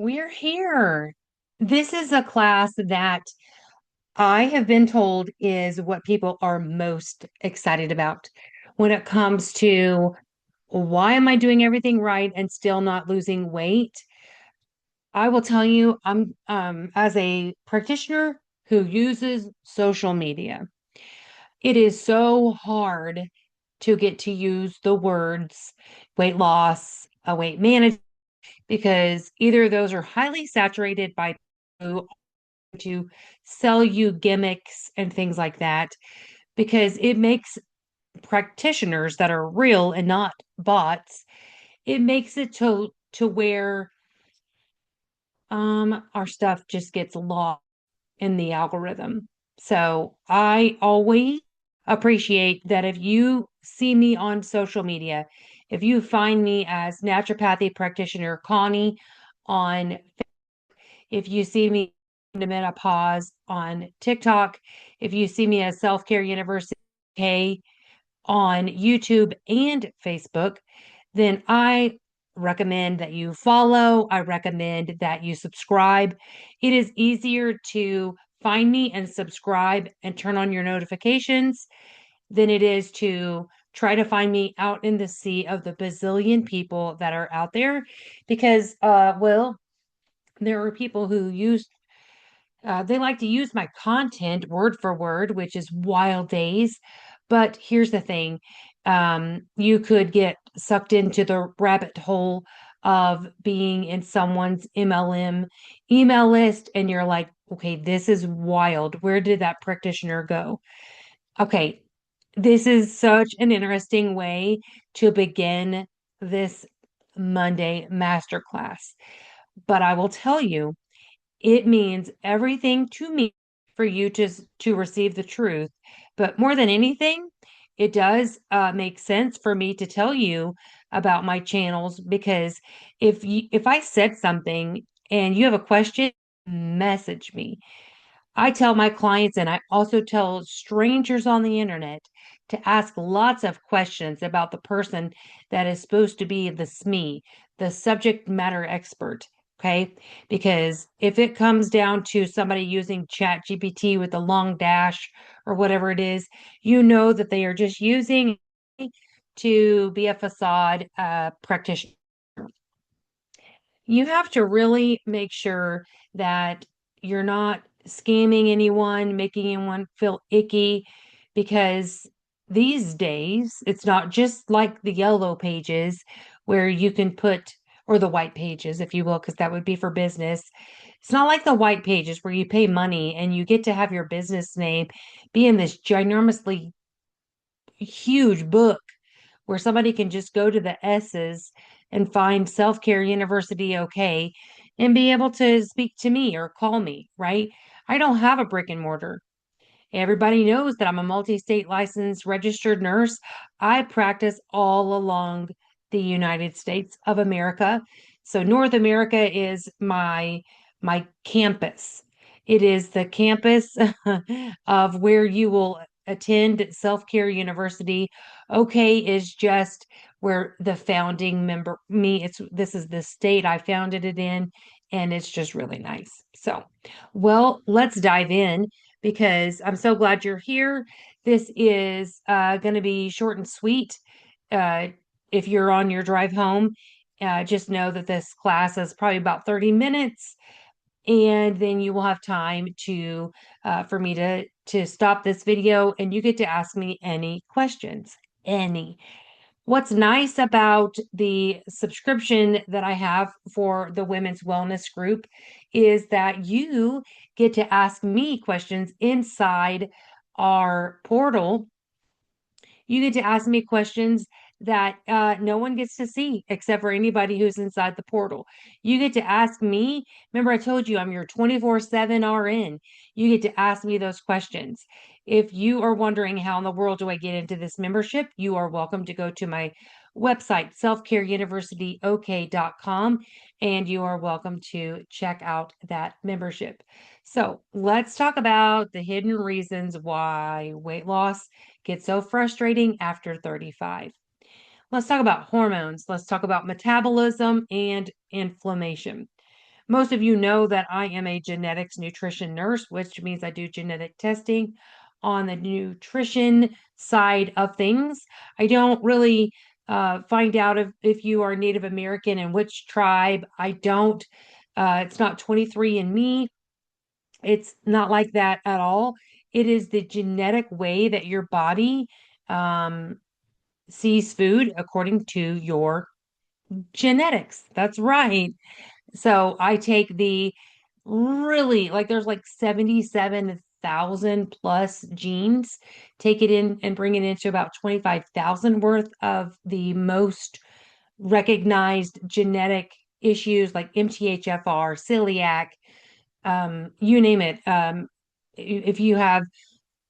We're here. This is a class that I have been told is what people are most excited about when it comes to why am I doing everything right and still not losing weight? I will tell you, I'm as a practitioner who uses social media, it is so hard to get to use the words weight loss, weight management, because either of those are highly saturated by to sell you gimmicks and things like that because it makes practitioners that are real and not bots, it makes it to where our stuff just gets lost in the algorithm. So I always appreciate that if you see me on social media, if you find me as naturopathy practitioner Connie on, if you see me in Menopause on TikTok, if you see me as Self Care University K on YouTube and Facebook, then I recommend that you follow. I recommend that you subscribe. It is easier to find me and subscribe and turn on your notifications than it is to try to find me out in the sea of the bazillion people that are out there because, well, there are people who use they like to use my content word for word, which is wild days. But here's the thing, you could get sucked into the rabbit hole of being in someone's MLM email list, and you're like, okay, this is wild. Where did that practitioner go? Okay, this is such an interesting way to begin this Monday masterclass. But I will tell you, it means everything to me for you to receive the truth. But more than anything, it does make sense for me to tell you about my channels because if I said something and you have a question, message me. I tell my clients and I also tell strangers on the internet to ask lots of questions about the person that is supposed to be the SME, the subject matter expert. Okay. Because if it comes down to somebody using Chat GPT with a long dash or whatever it is, you know that they are just using to be a facade practitioner. You have to really make sure that you're not scamming anyone, making anyone feel icky, because these days it's not just like the yellow pages where you can put, or the white pages, if you will, because that would be for business. It's not like the white pages where you pay money and you get to have your business name be in this ginormously huge book where somebody can just go to the S's and find Self Care University okay and be able to speak to me or call me, right? I don't have a brick and mortar. Everybody knows that I'm a multi state licensed registered nurse. I practice all along the United States of America. So North America is my campus. It is the campus of where you will attend Self Care University. Okay is just where the founding member me it's this is the state I founded it in, and it's just really nice. So, well, let's dive in because I'm so glad you're here. This is going to be short and sweet. Uh, if you're on your drive home, just know that this class is probably about 30 minutes, and then you will have time to for me to stop this video, and you get to ask me any questions. Any. What's nice about the subscription that I have for the women's wellness group is that you get to ask me questions inside our portal. You get to ask me questions that no one gets to see except for anybody who's inside the portal. You get to ask me. Remember, I told you I'm your 24/7 RN. You get to ask me those questions. If you are wondering how in the world do I get into this membership, you are welcome to go to my website, selfcareuniversityok.com, and you are welcome to check out that membership. So let's talk about the hidden reasons why weight loss gets so frustrating after 35. Let's talk about hormones. Let's talk about metabolism and inflammation. most of you know that I am a genetics nutrition nurse, which means I do genetic testing on the nutrition side of things. I don't really find out if you are Native American and which tribe. I don't. It's not 23andMe. It's not like that at all. It is the genetic way that your body um, sees food according to your genetics. That's right. So I take the really like there's like 77,000 plus genes, take it in and bring it into about 25,000 worth of the most recognized genetic issues like MTHFR, celiac, you name it. If you have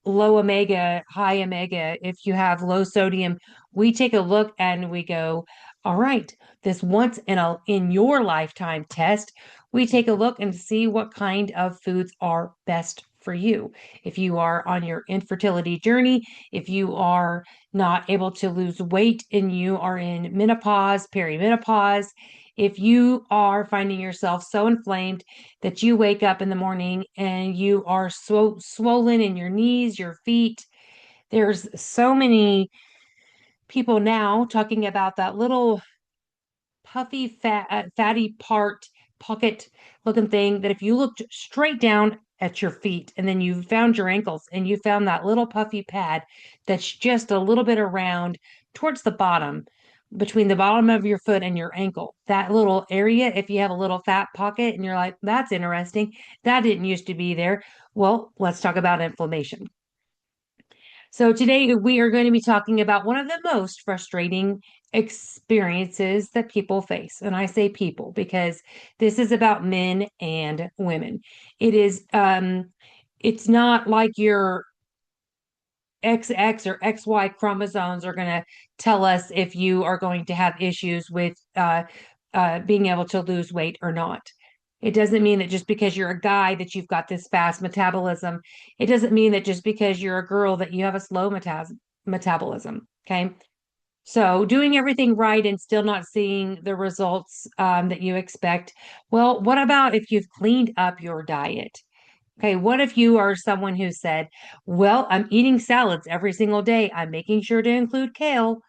low omega, high omega, if you have low sodium, we take a look and we go, all right, this once in your lifetime test, we take a look and see what kind of foods are best for you. If you are on your infertility journey, if you are not able to lose weight and you are in menopause, perimenopause, if you are finding yourself so inflamed that you wake up in the morning and you are so swollen in your knees, your feet. There's so many people now talking about that little puffy, fatty part, pocket looking thing that if you looked straight down at your feet and then you found your ankles and you found that little puffy pad that's just a little bit around towards the bottom, between the bottom of your foot and your ankle, that little area, if you have a little fat pocket and you're like, that's interesting, that didn't used to be there. Well, let's talk about inflammation. So today we are going to be talking about one of the most frustrating experiences that people face. And I say people because this is about men and women. It is it's not like your XX or XY chromosomes are going to tell us if you are going to have issues with being able to lose weight or not. It doesn't mean that just because you're a guy that you've got this fast metabolism. It doesn't mean that just because you're a girl that you have a slow metabolism. Okay. So doing everything right and still not seeing the results that you expect. Well, what about if you've cleaned up your diet? Okay, what if you are someone who said, well, I'm eating salads every single day. I'm making sure to include kale.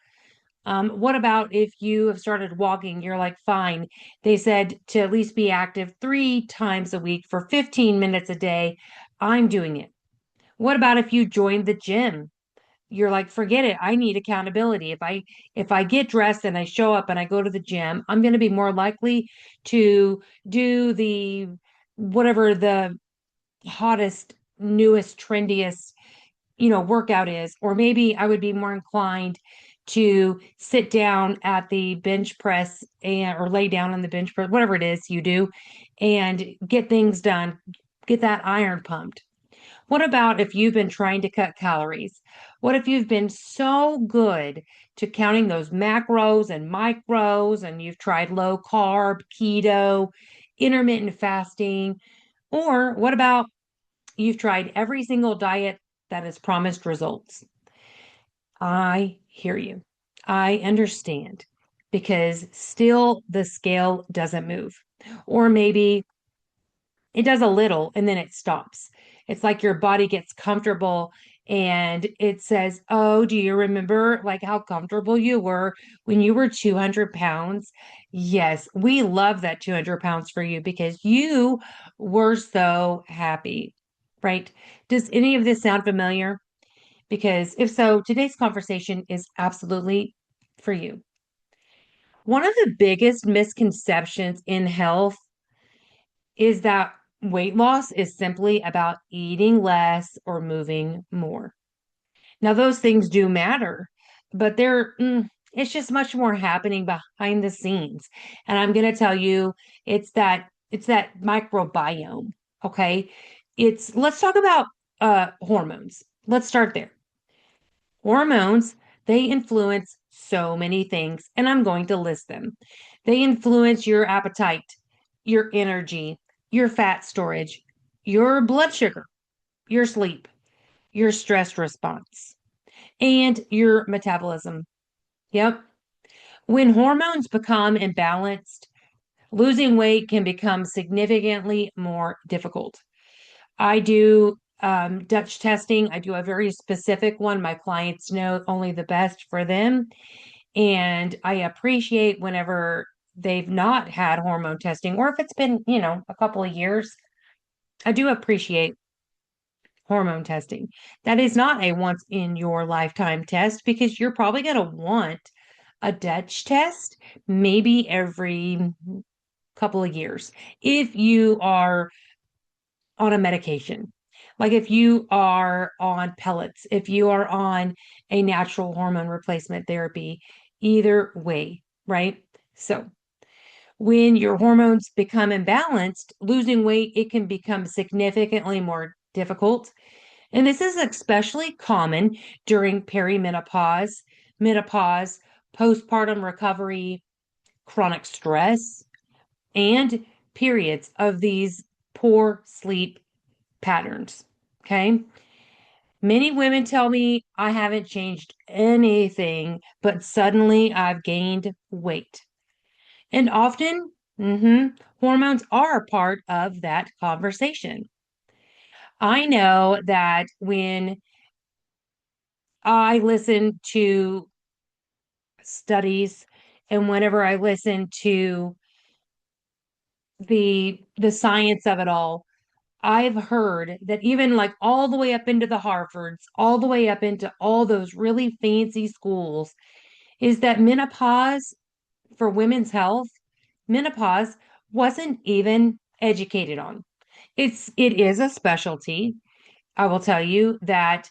What about if you have started walking? You're like, fine. They said to at least be active 3 times a week for 15 minutes a day. I'm doing it. What about if you joined the gym? You're like, forget it. I need accountability. If I get dressed and I show up and I go to the gym, I'm going to be more likely to do the whatever the hottest, newest, trendiest, workout is. Or maybe I would be more inclined to sit down at the bench press and or lay down on the bench press, whatever it is you do, and get things done, get that iron pumped. What about if you've been trying to cut calories? What if you've been so good to counting those macros and micros and you've tried low carb, keto, intermittent fasting? Or what about you've tried every single diet that has promised results? I hear you. I understand because still the scale doesn't move. Or maybe it does a little and then it stops. It's like your body gets comfortable and it says, oh, do you remember like how comfortable you were when you were 200 pounds? Yes, we love that 200 pounds for you because you were so happy, right? Does any of this sound familiar? Because if so, today's conversation is absolutely for you. One of the biggest misconceptions in health is that weight loss is simply about eating less or moving more. Now, those things do matter, but it's just much more happening behind the scenes. And I'm going to tell you, it's that microbiome. Okay. Let's talk about hormones. Let's start there. Hormones, they influence so many things, and I'm going to list them. They influence your appetite, your energy, your fat storage, your blood sugar, your sleep, your stress response, and your metabolism. Yep. When hormones become imbalanced, losing weight can become significantly more difficult. I do Dutch testing. I do a very specific one. My clients know only the best for them. And I appreciate whenever they've not had hormone testing, or if it's been, a couple of years, I do appreciate hormone testing. That is not a once in your lifetime test because you're probably going to want a Dutch test maybe every couple of years if you are on a medication. Like if you are on pellets, if you are on a natural hormone replacement therapy, either way, right? So when your hormones become imbalanced, losing weight, it can become significantly more difficult. And this is especially common during perimenopause, menopause, postpartum recovery, chronic stress, and periods of these poor sleep patterns. Okay. Many women tell me I haven't changed anything, but suddenly I've gained weight. And often, hormones are a part of that conversation. I know that when I listen to studies and whenever I listen to the science of it all, I've heard that even like all the way up into the Harvards, all the way up into all those really fancy schools, is that menopause for women's health, menopause wasn't even educated on. It is a specialty. I will tell you that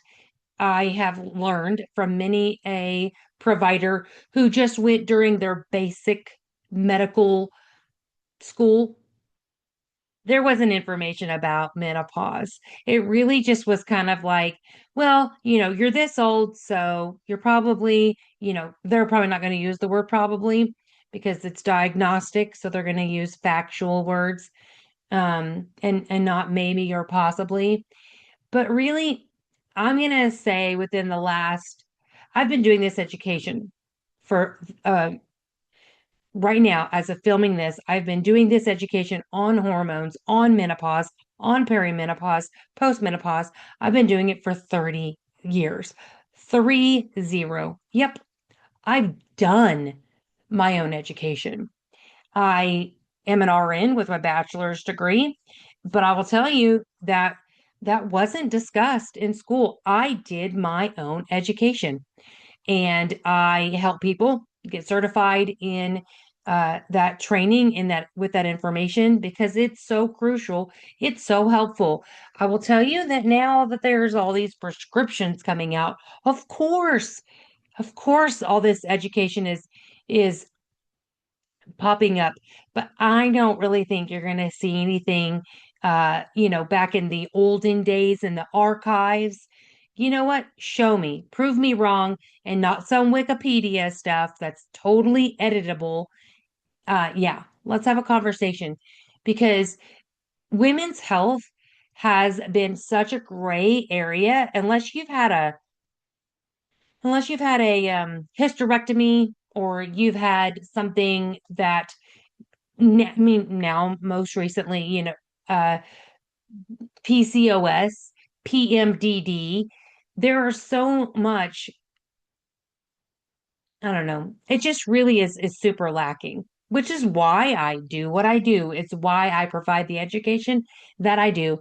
I have learned from many a provider who just went during their basic medical school. There wasn't information about menopause. It really just was kind of like, well, you're this old, so you're probably, they're probably not going to use the word probably because it's diagnostic, so they're going to use factual words, and not maybe or possibly. But really, I'm going to say within the last, I've been doing this education for right now, as of filming this, I've been doing this education on hormones, on menopause, on perimenopause, postmenopause. I've been doing it for 30 years. 30. Yep. I've done my own education. I am an RN with my bachelor's degree, but I will tell you that that wasn't discussed in school. I did my own education and I help people get certified in that training in that with that information because it's so crucial. It's so helpful. I will tell you that now that there's all these prescriptions coming out, of course, all this education is popping up, but I don't really think you're going to see anything, back in the olden days in the archives. You know what? Show me, prove me wrong, and not some Wikipedia stuff that's totally editable. Yeah, let's have a conversation because women's health has been such a gray area unless you've had a hysterectomy or you've had something that I mean, now most recently, PCOS, PMDD. There are so much, I don't know. It just really is super lacking, which is why I do what I do. It's why I provide the education that I do.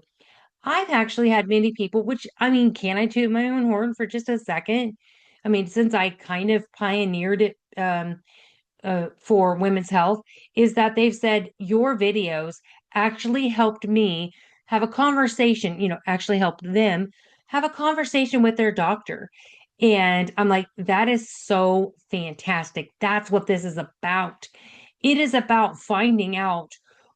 I've actually had many people, which I mean, can I toot my own horn for just a second? I mean, since I kind of pioneered it, for women's health is that they've said your videos actually helped me have a conversation, actually helped them have a conversation with their doctor. And I'm like, that is so fantastic. That's what this is about. It is about finding out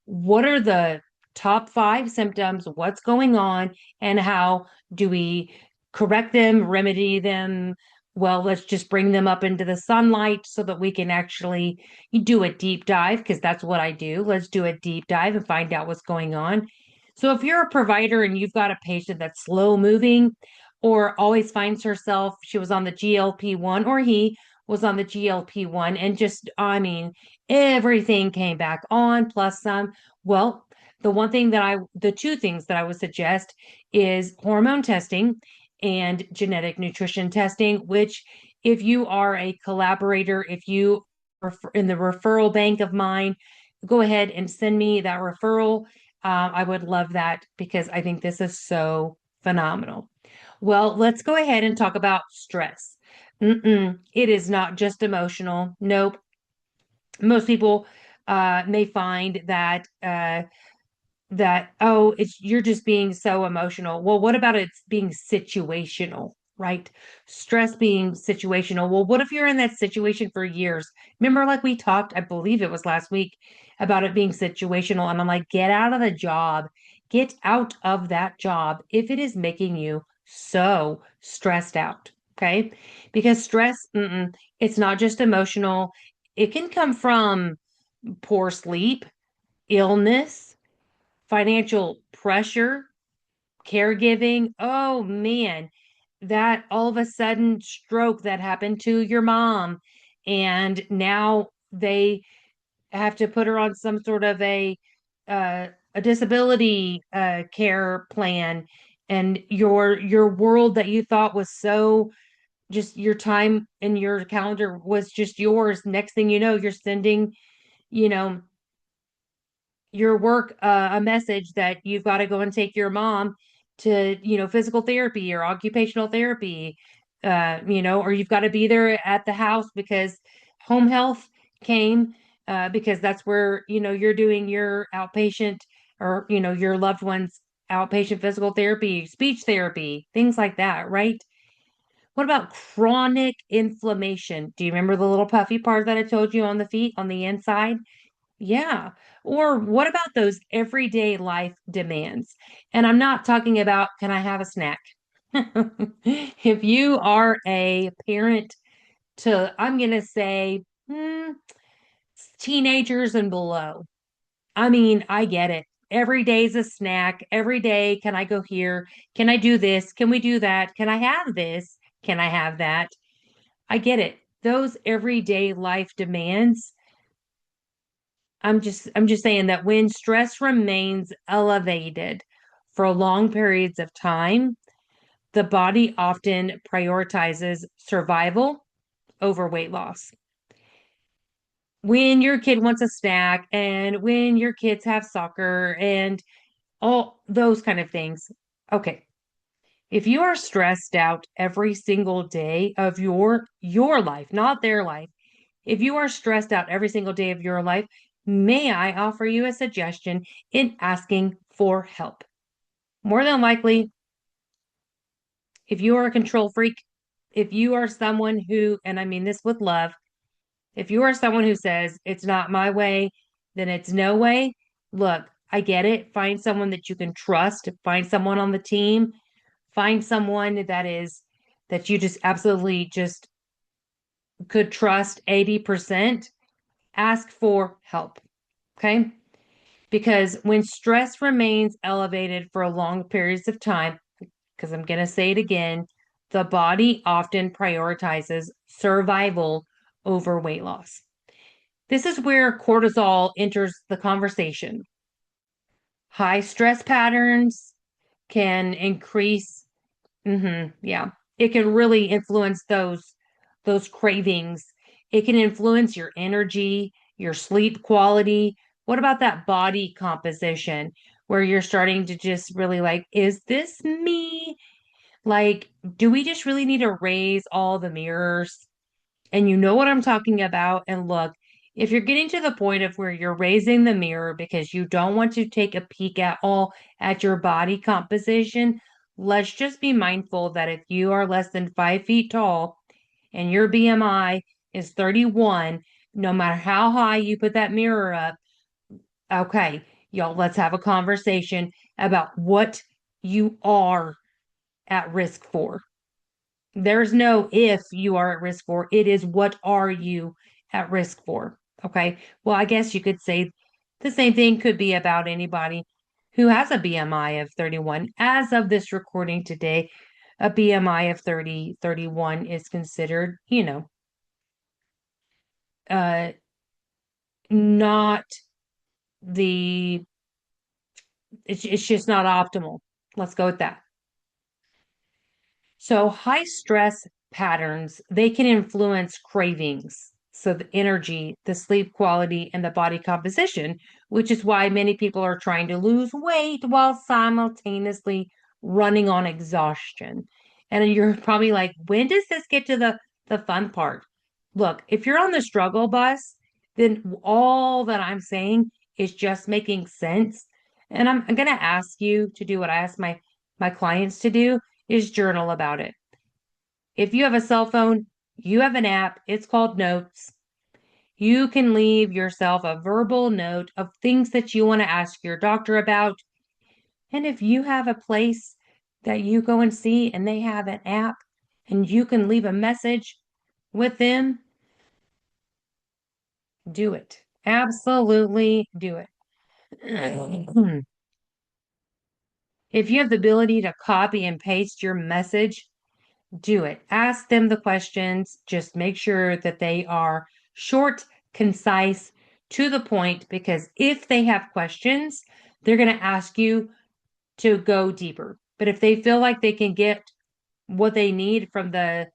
what are the top five symptoms, what's going on, and how do we correct them, remedy them, well, let's just bring them up into the sunlight so that we can actually do a deep dive because that's what I do. Let's do a deep dive and find out what's going on. So if you're a provider and you've got a patient that's slow moving or always finds herself, she was on the GLP-1 or he was on the GLP-1 and just, I mean, everything came back on plus some. Well, the two things that I would suggest is hormone testing and genetic nutrition testing, which if you are a collaborator, if you are in the referral bank of mine, go ahead and send me that referral. I would love that because I think this is so phenomenal. Well, let's go ahead and talk about stress. It is not just emotional. Nope. Most people may find that, oh, it's you're just being so emotional. Well, what about it's being situational, right? Stress being situational. Well, what if you're in that situation for years? Remember, like we talked, I believe it was last week, about it being situational. And I'm like, get out of the job. Get out of that job if it is making you so stressed out. Okay. Because stress, it's not just emotional. It can come from poor sleep, illness, financial pressure, caregiving. Oh man, that all of a sudden stroke that happened to your mom, and now they have to put her on some sort of a disability care plan, and your world that you thought was so just your time and your calendar was just yours. Next thing you know, you're sending, you know, your work a message that you've got to go and take your mom to, physical therapy or occupational therapy, or you've got to be there at the house because home health came, because that's where, you're doing your outpatient or, your loved one's outpatient physical therapy, speech therapy, things like that, right? What about chronic inflammation? Do you remember the little puffy part that I told you on the feet on the inside? Yeah. Or what about those everyday life demands? And I'm not talking about, can I have a snack? If you are a parent to, I'm going to say, teenagers and below, I mean, I get it. Every day's a snack. Every day, can I go here? Can I do this? Can we do that? Can I have this? Can I have that? I get it. Those everyday life demands, I'm just saying that when stress remains elevated for long periods of time, the body often prioritizes survival over weight loss. When your kid wants a snack and when your kids have soccer and all those kind of things. Okay. If you are stressed out every single day of your life, not their life, if you are stressed out every single day of your life, may I offer you a suggestion in asking for help? More than likely, if you are a control freak, if you are someone who, and I mean this with love, if you are someone who says it's not my way, then it's no way, look, I get it. Find someone that you can trust, find someone on the team, find someone that you just absolutely just could trust 80%. Ask for help. Okay. Because when stress remains elevated for long periods of time, because I'm going to say it again, the body often prioritizes survival over weight loss. This is where cortisol enters the conversation. High stress patterns can increase, yeah, it can really influence those cravings. It can influence your energy, your sleep quality. What about that body composition where you're starting to just really like, is this me? Like, do we just really need to raise all the mirrors? And you know what I'm talking about. And look, if you're getting to the point of where you're raising the mirror because you don't want to take a peek at all at your body composition, let's just be mindful that if you are less than 5 feet tall and your BMI is 31, no matter how high you put that mirror up, okay, y'all, let's have a conversation about what you are at risk for. There's no if you are at risk for, it is what are you at risk for. Okay. Well, I guess you could say the same thing could be about anybody who has a BMI of 31. As of this recording today, a BMI of 30, 31 is considered, uh, not the, it's just not optimal. Let's go with that. So high stress patterns, they can influence cravings. So the energy, the sleep quality, and the body composition, which is why many people are trying to lose weight while simultaneously running on exhaustion. And you're probably like, when does this get to the fun part? Look, if you're on the struggle bus, then all that I'm saying is just making sense. And I'm going to ask you to do what I ask my clients to do is journal about it. If you have a cell phone, you have an app, it's called Notes. You can leave yourself a verbal note of things that you want to ask your doctor about. And if you have a place that you go and see and they have an app and you can leave a message with them, do it. Absolutely do it. If you have the ability to copy and paste your message, do it. Ask them the questions. Just make sure that they are short, concise, to the point, because if they have questions, they're going to ask you to go deeper. But if they feel like they can get what they need from the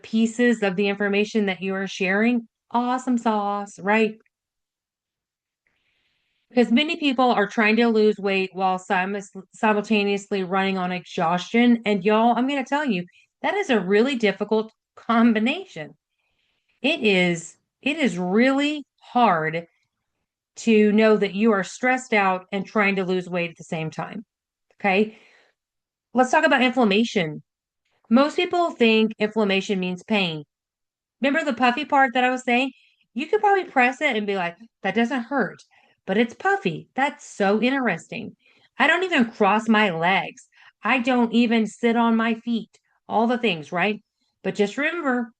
pieces of the information that you are sharing, awesome sauce, right? Because many people are trying to lose weight while simultaneously running on exhaustion. And y'all, I'm going to tell you, that is a really difficult combination. It is really hard to know that you are stressed out and trying to lose weight at the same time. Okay. Let's talk about inflammation. Most people think inflammation means pain. Remember the puffy part that I was saying? You could probably press it and be like, that doesn't hurt, but it's puffy. That's so interesting. I don't even cross my legs. I don't even sit on my feet. All the things, right? But just remember,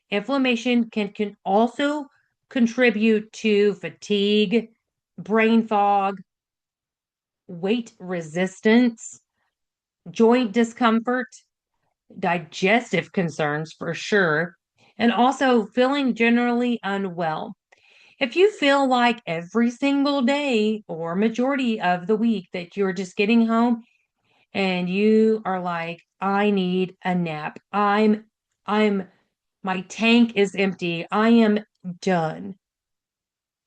inflammation can also contribute to fatigue, brain fog, weight resistance, joint discomfort, digestive concerns for sure, and also feeling generally unwell. If you feel like every single day or majority of the week that you're just getting home and you are like, I need a nap. My tank is empty. I am done.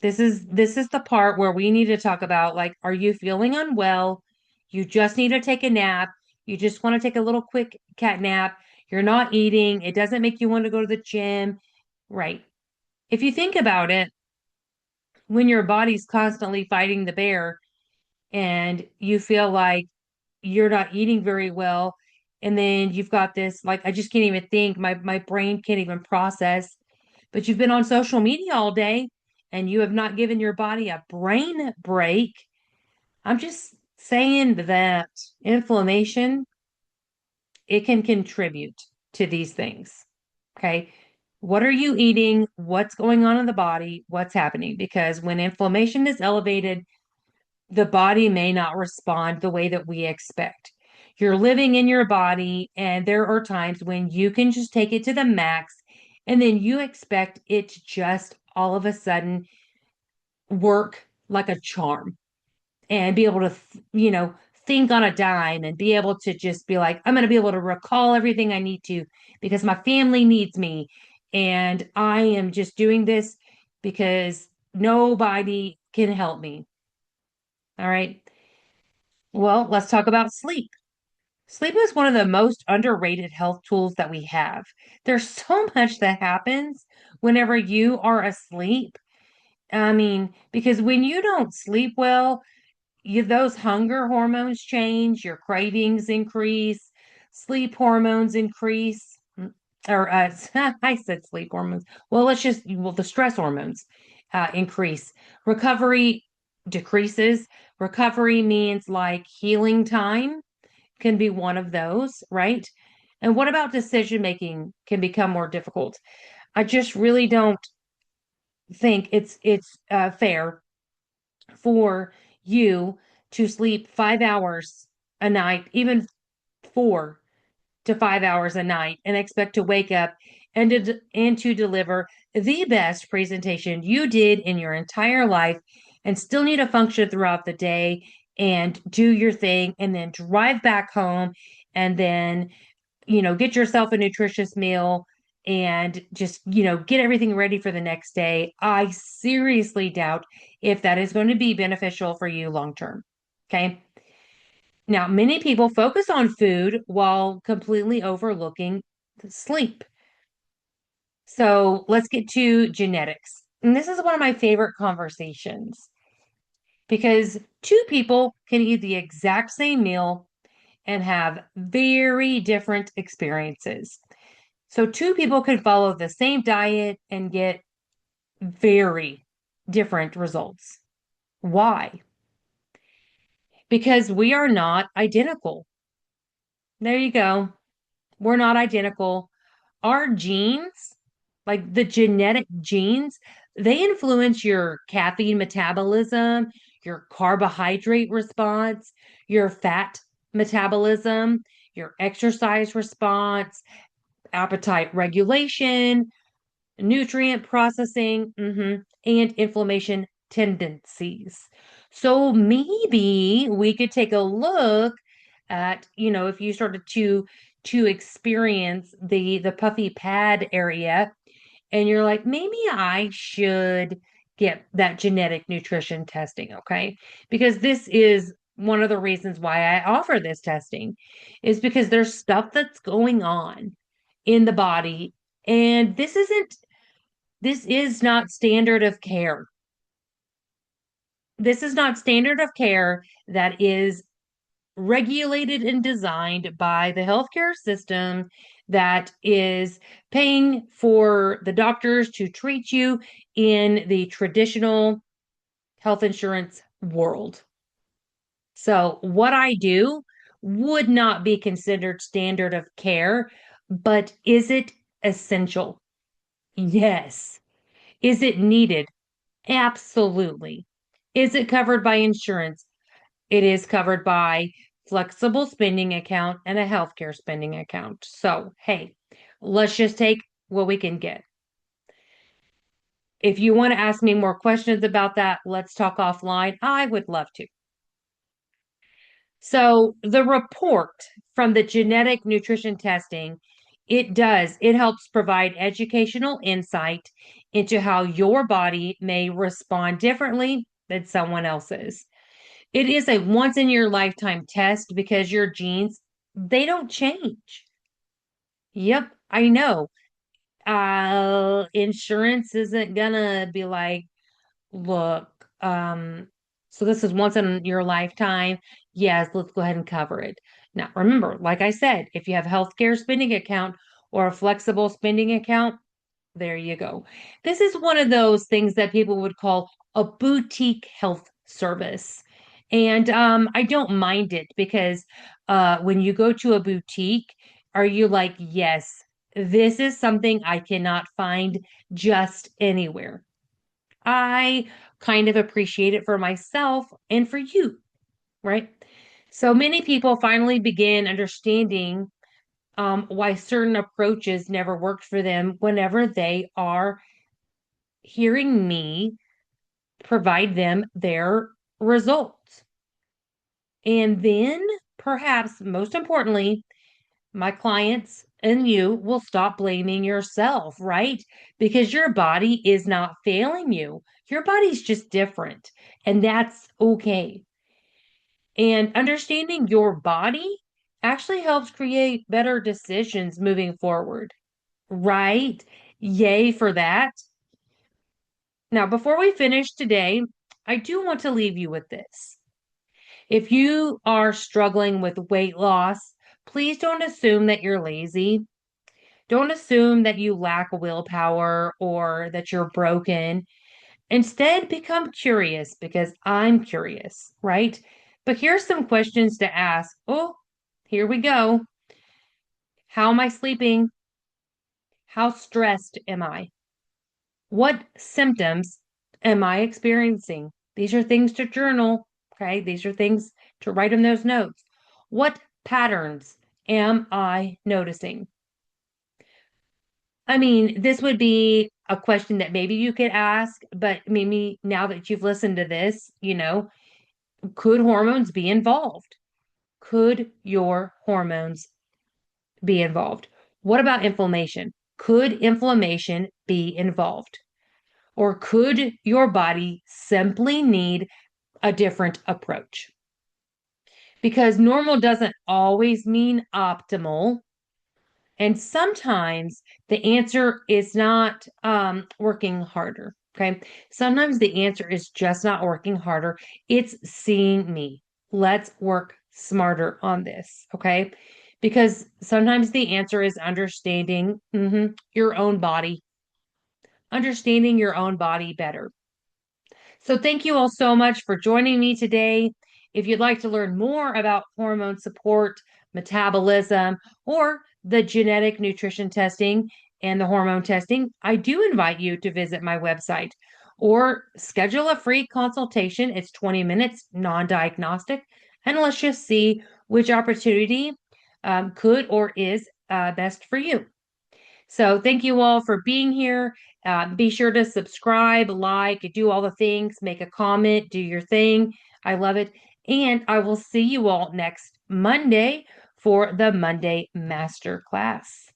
This is the part where we need to talk about, like, are you feeling unwell? You just need to take a nap. You just want to take a little quick cat nap. You're not eating. It doesn't make you want to go to the gym. Right. If you think about it, when your body's constantly fighting the bear and you feel like you're not eating very well, and then you've got this, like, I just can't even think, my brain can't even process, but you've been on social media all day and you have not given your body a brain break. I'm just saying that inflammation, it can contribute to these things. Okay. What are you eating? What's going on in the body? What's happening? Because when inflammation is elevated, the body may not respond the way that we expect. You're living in your body, and there are times when you can just take it to the max, and then you expect it to just all of a sudden work like a charm and be able to, think on a dime and be able to just be like, I'm going to be able to recall everything I need to because my family needs me. And I am just doing this because nobody can help me. All right. Well, let's talk about sleep. Sleep is one of the most underrated health tools that we have. There's so much that happens whenever you are asleep. I mean, because when you don't sleep well, those hunger hormones change, your cravings increase, sleep hormones increase, or I said sleep hormones. Well, the stress hormones increase. Recovery decreases. Recovery means like healing time can be one of those, right? And what about decision making can become more difficult? I just really don't think it's fair for you to sleep 5 hours a night, even 4 to 5 hours a night, and expect to wake up and to deliver the best presentation you did in your entire life and still need to function throughout the day and do your thing and then drive back home and then, get yourself a nutritious meal and just, get everything ready for the next day. I seriously doubt if that is going to be beneficial for you long term. Okay. Now, many people focus on food while completely overlooking sleep. So let's get to genetics. And this is one of my favorite conversations because two people can eat the exact same meal and have very different experiences. So two people can follow the same diet and get very different results. Why? Because we are not identical. There you go. We're not identical. Our genes, like the genetic genes, they influence your caffeine metabolism, your carbohydrate response, your fat metabolism, your exercise response, appetite regulation, nutrient processing, and inflammation tendencies. So maybe we could take a look at, if you started to experience the puffy pad area and you're like, maybe I should get that genetic nutrition testing, okay? Because this is one of the reasons why I offer this testing is because there's stuff that's going on in the body and this is not standard of care. This is not standard of care that is regulated and designed by the healthcare system that is paying for the doctors to treat you in the traditional health insurance world. So, what I do would not be considered standard of care, but is it essential? Yes. Is it needed? Absolutely. Is it covered by insurance? It is covered by flexible spending account and a healthcare spending account. So, hey, let's just take what we can get. If you want to ask me more questions about that, let's talk offline. I would love to. So, the report from the genetic nutrition testing, it helps provide educational insight into how your body may respond differently than someone else's. It is a once in your lifetime test because your genes, they don't change. Yep, I know. Insurance isn't gonna be like, look, so this is once in your lifetime. Yes, let's go ahead and cover it. Now, remember, like I said, if you have healthcare spending account or a flexible spending account, there you go. This is one of those things that people would call a boutique health service. And I don't mind it because when you go to a boutique, are you like, yes, this is something I cannot find just anywhere. I kind of appreciate it for myself and for you, right? So many people finally begin understanding why certain approaches never worked for them whenever they are hearing me provide them their results. And then, perhaps most importantly, my clients and you will stop blaming yourself, right? Because your body is not failing you. Your body's just different, and that's okay. And understanding your body actually helps create better decisions moving forward, right? Yay for that. Now, before we finish today, I do want to leave you with this. If you are struggling with weight loss, please don't assume that you're lazy. Don't assume that you lack willpower or that you're broken. Instead, become curious because I'm curious, right? But here's some questions to ask. Oh, here we go. How am I sleeping? How stressed am I? What symptoms am I experiencing? These are things to journal, okay? These are things to write in those notes. What patterns am I noticing? I mean, this would be a question that maybe you could ask, but maybe now that you've listened to this, could hormones be involved? Could your hormones be involved? What about inflammation? Could inflammation be involved? Or could your body simply need a different approach? Because normal doesn't always mean optimal. And sometimes the answer is not working harder. Okay. Sometimes the answer is just not working harder. It's seeing me. Let's work smarter on this. Okay. Because sometimes the answer is understanding your own body, understanding your own body better. So thank you all so much for joining me today. If you'd like to learn more about hormone support, metabolism, or the genetic nutrition testing and the hormone testing, I do invite you to visit my website or schedule a free consultation. It's 20 minutes, non-diagnostic, and let's just see which opportunity could or is best for you. So thank you all for being here. Be sure to subscribe, like, do all the things, make a comment, do your thing. I love it. And I will see you all next Monday for the Monday Masterclass.